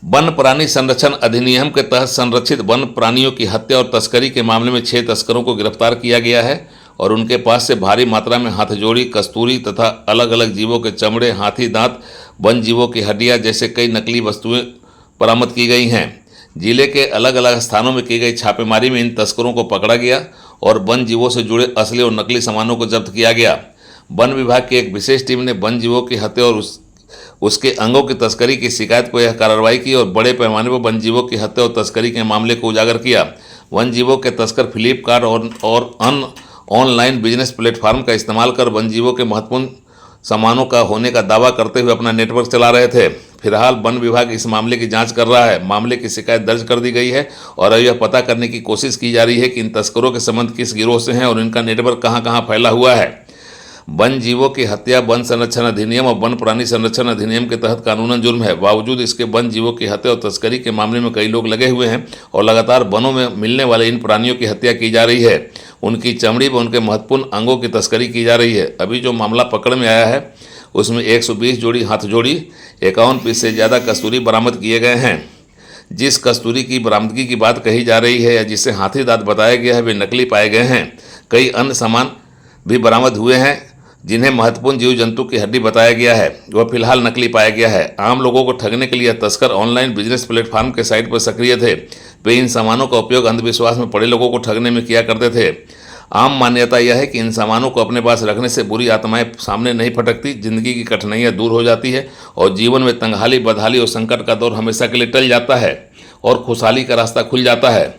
One प्राणी संरक्षण अधिनियम के तहत संरक्षित वन प्राणियों की हत्या और तस्करी के मामले में 6 तस्करों को गिरफ्तार किया गया है और उनके पास से भारी मात्रा में हथजोड़ी, कस्तूरी तथा अलग अलग जीवों के चमड़े, हाथी दांत, वन जीवों की हड्डियां जैसे कई नकली वस्तुएं बरामद की गई हैं। जिले के अलग अलग स्थानों में की गई छापेमारी में इन तस्करों को पकड़ा गया और वन जीवों से जुड़े असली और नकली सामानों को जब्त किया गया। वन विभाग की एक विशेष टीम ने वन जीवों की हत्या और उसके अंगों की तस्करी की शिकायत को यह कार्रवाई की और बड़े पैमाने पर वन जीवों की हत्या और तस्करी के मामले को उजागर किया। वन जीवों के तस्कर फ्लिपकार्ट और अन्य ऑनलाइन बिजनेस प्लेटफॉर्म का इस्तेमाल कर वन जीवों के महत्वपूर्ण सामानों का होने का दावा करते हुए अपना नेटवर्क चला रहे थे। फिलहाल वन विभाग इस मामले की जांच कर रहा है। मामले की शिकायत दर्ज कर दी गई है और अब यह पता करने की कोशिश की जा रही है कि इन तस्करों के संबंध किस गिरोह से हैं और इनका नेटवर्क कहां कहां फैला हुआ है। वन जीवों की हत्या वन संरक्षण अधिनियम और वन प्राणी संरक्षण अधिनियम के तहत कानूनन जुर्म है। बावजूद इसके वन जीवों की हत्या और तस्करी के मामले में कई लोग लगे हुए हैं और लगातार वनों में मिलने वाले इन प्राणियों की हत्या की जा रही है। उनकी चमड़ी व उनके महत्वपूर्ण अंगों की तस्करी की जा रही है। अभी जो मामला पकड़ में आया है उसमें 120 जोड़ी हथजोड़ी, 51 पीस से ज़्यादा कस्तूरी बरामद किए गए हैं। जिस कस्तूरी की बरामदगी की बात कही जा रही है या जिसे हाथी दांत बताया गया है वे नकली पाए गए हैं। कई अन्य सामान भी बरामद हुए हैं जिन्हें महत्वपूर्ण जीव जंतु की हड्डी बताया गया है, वह फिलहाल नकली पाया गया है। आम लोगों को ठगने के लिए तस्कर ऑनलाइन बिजनेस प्लेटफॉर्म के साइट पर सक्रिय थे। वे इन सामानों का उपयोग अंधविश्वास में पड़े लोगों को ठगने में किया करते थे। आम मान्यता यह है कि इन सामानों को अपने पास रखने से बुरी आत्माएं सामने नहीं फटकती, जिंदगी की कठिनाइयां दूर हो जाती है और जीवन में तंगहाली, बदहाली और संकट का दौर हमेशा के लिए टल जाता है और खुशहाली का रास्ता खुल जाता है।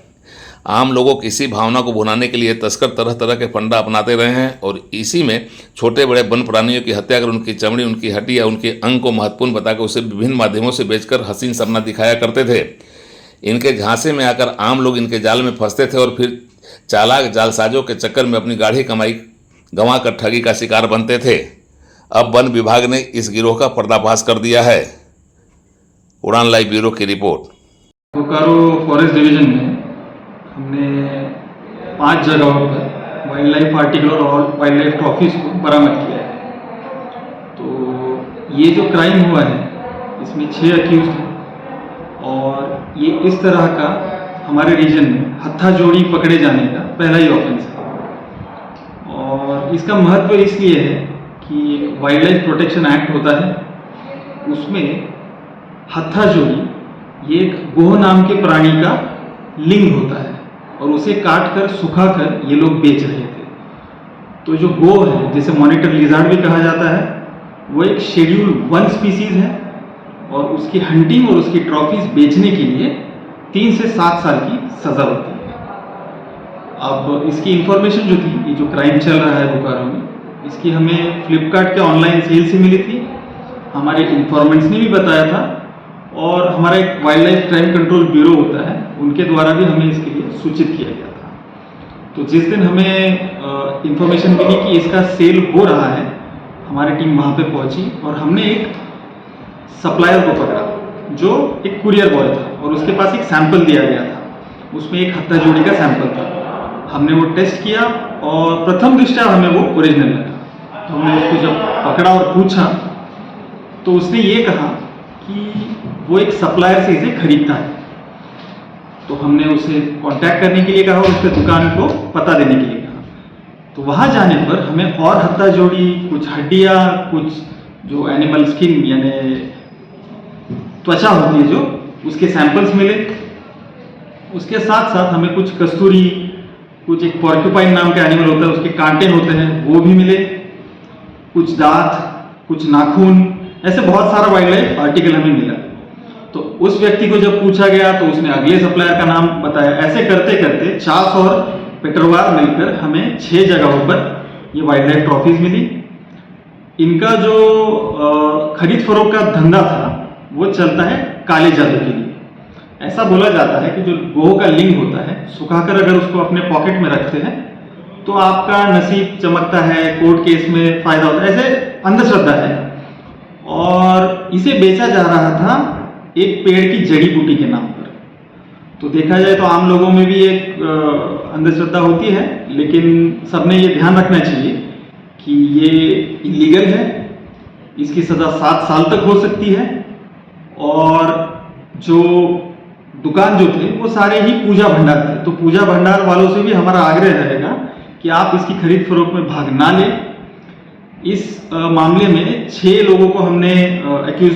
आम लोगों की इसी भावना को भुनाने के लिए तस्कर तरह तरह के फंडा अपनाते रहे हैं और इसी में छोटे बड़े वन प्राणियों की हत्या कर उनकी चमड़ी, उनकी हड्डी या उनके अंग को महत्वपूर्ण बताकर उसे विभिन्न माध्यमों से बेचकर हसीन सपना दिखाया करते थे। इनके झांसे में आकर आम लोग इनके जाल में फंसते थे और फिर चालाक जालसाजों के चक्कर में अपनी गाढ़ी कमाई गंवा कर ठगी का शिकार बनते थे। अब वन विभाग ने इस गिरोह का पर्दाफाश कर दिया है। उड़ान लाइव ब्यूरो की रिपोर्ट। बोकारो फॉरेस्ट डिवीजन में हमने 5 जगहों पर वाइल्ड लाइफ आर्टिकल और वाइल्ड लाइफ ट्रॉफीज को बरामद किया है। तो ये जो क्राइम हुआ है इसमें 6 अक्यूज हैं और ये इस तरह का हमारे रीजन में हत्था जोड़ी पकड़े जाने का पहला ही ऑफेंस है। और इसका महत्व इसलिए है कि एक वाइल्ड लाइफ प्रोटेक्शन एक्ट होता है, उसमें हत्था जोड़ी ये एक गोह नाम के प्राणी का लिंग होता है और उसे काट कर सुखा कर ये लोग बेच रहे थे। तो जो गो है, जिसे मॉनिटर लिजार्ड भी कहा जाता है, वो एक शेड्यूल 1 स्पीसीज है और उसकी हंटिंग और उसकी ट्रॉफीज बेचने के लिए 3 से 7 साल की सजा होती है। अब इसकी इंफॉर्मेशन जो थी, ये जो क्राइम चल रहा है बोकारो में, इसकी हमें फ्लिपकार्ट के ऑनलाइन सेल से मिली थी। हमारे इन्फॉर्मेंट्स ने भी बताया था और हमारा एक wild life crime control bureau होता है, उनके द्वारा भी हमें इसके लिए सूचित किया गया था। तो जिस दिन हमें इंफॉर्मेशन मिली कि इसका सेल हो रहा है, हमारी टीम वहाँ पे पहुँची और हमने एक सप्लायर को पकड़ा जो एक कुरियर बॉय था और उसके पास एक सैंपल दिया गया था। उसमें एक हत्था जोड़ी का सैंपल था। हमने वो टेस्ट किया और प्रथम दृष्टया हमें वो ओरिजिनल लगा। तो हमने उसको जब पकड़ा और पूछा तो उसने ये कहा कि वो एक सप्लायर से इसे खरीदता है। तो हमने उसे कांटेक्ट करने के लिए कहा और उसके दुकान को पता देने के लिए कहा। तो वहाँ जाने पर हमें और हत्था जोड़ी, कुछ हड्डियाँ, कुछ जो एनिमल स्किन यानी त्वचा होती है जो, उसके सैंपल्स मिले। उसके साथ साथ हमें कुछ कस्तूरी, कुछ एक पॉर्क्यूपाइन नाम का एनिमल होता है उसके कांटे होते हैं वो भी मिले, कुछ दांत, कुछ नाखून, ऐसे बहुत सारा वाइल्ड लाइफ आर्टिकल हमें मिला। तो उस व्यक्ति को जब पूछा गया तो उसने अगले सप्लायर का नाम बताया। ऐसे करते करते चास और पेट्रोवार मिलकर हमें 6 जगहों पर ये वाइल्ड लाइफ ट्रॉफीज मिली। इनका जो खरीद फरोख्त का धंधा था वो चलता है काले जादू के लिए। ऐसा बोला जाता है कि जो गोह का लिंग होता है, सुखाकर अगर उसको अपने पॉकेट में रखते हैं तो आपका नसीब चमकता है, कोर्ट केस में फायदा होता है, ऐसे अंधश्रद्धा है। और इसे बेचा जा रहा था एक पेड़ की जड़ी बूटी के नाम पर। तो देखा जाए तो आम लोगों में भी एक अंधश्रद्धा होती है, लेकिन सबने ये ध्यान रखना चाहिए कि ये इलीगल है, इसकी सज़ा 7 साल तक हो सकती है और जो दुकान जो थे वो सारे ही पूजा भंडार थे। तो पूजा भंडार वालों से भी हमारा आग्रह रहेगा कि आप इसकी खरीद फरोख्त में भाग ना लें। इस मामले में 6 लोगों को हमने एक्यूज